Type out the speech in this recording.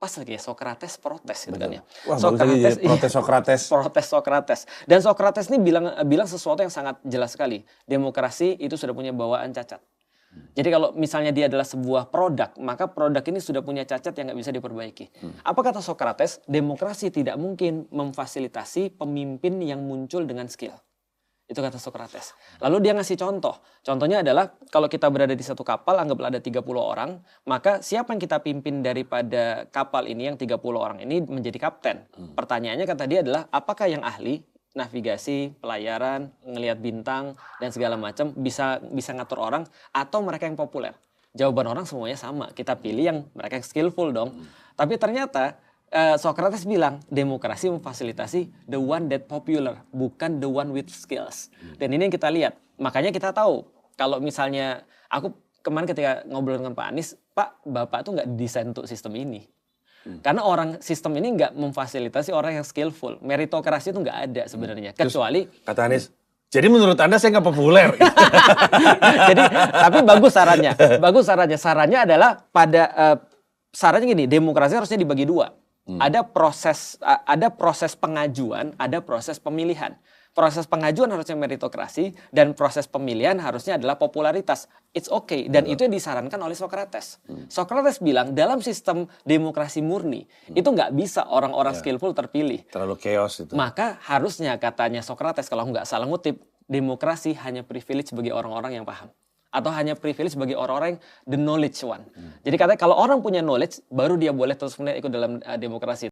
pas lagi ya Socrates protes gitu kan ya. Wah, bagus lagi ya, protes Socrates. Protes Socrates. Dan Socrates ini bilang sesuatu yang sangat jelas sekali. Demokrasi itu sudah punya bawaan cacat. Jadi kalau misalnya dia adalah sebuah produk, maka produk ini sudah punya cacat yang nggak bisa diperbaiki. Apa kata Socrates? Demokrasi tidak mungkin memfasilitasi pemimpin yang muncul dengan skill. Itu kata Socrates. Lalu dia ngasih contoh. Contohnya adalah kalau kita berada di satu kapal, anggaplah ada 30 orang, maka siapa yang kita pimpin daripada kapal ini yang 30 orang ini menjadi kapten? Pertanyaannya kata dia adalah apakah yang ahli navigasi, pelayaran, ngelihat bintang dan segala macam bisa ngatur orang atau mereka yang populer? Jawaban orang semuanya sama. Kita pilih yang mereka yang skillful dong. Tapi ternyata Socrates bilang demokrasi memfasilitasi the one that popular, bukan the one with skills. Dan ini yang kita lihat. Makanya kita tahu kalau misalnya aku kemarin ketika ngobrol dengan Pak Anies, Pak, Bapak tuh nggak desain untuk sistem ini. Karena sistem ini nggak memfasilitasi orang yang skillful. Meritokrasi itu nggak ada sebenarnya. Kecuali kata Anies, jadi menurut Anda saya nggak populer. Jadi tapi bagus sarannya. Bagus sarannya. Sarannya adalah sarannya gini, demokrasi harusnya dibagi dua. Ada proses pengajuan, ada proses pemilihan. Proses pengajuan harusnya meritokrasi dan proses pemilihan harusnya adalah popularitas. It's okay. Dan itu yang disarankan oleh Socrates. Socrates bilang dalam sistem demokrasi murni itu nggak bisa orang-orang skillful terpilih. Terlalu chaos itu. Maka harusnya katanya Socrates kalau nggak salah ngutip, demokrasi hanya privilege bagi orang-orang yang paham. Atau hanya privilege bagi orang-orang yang the knowledge one. Jadi katanya kalau orang punya knowledge, baru dia boleh terus ikut dalam demokrasi.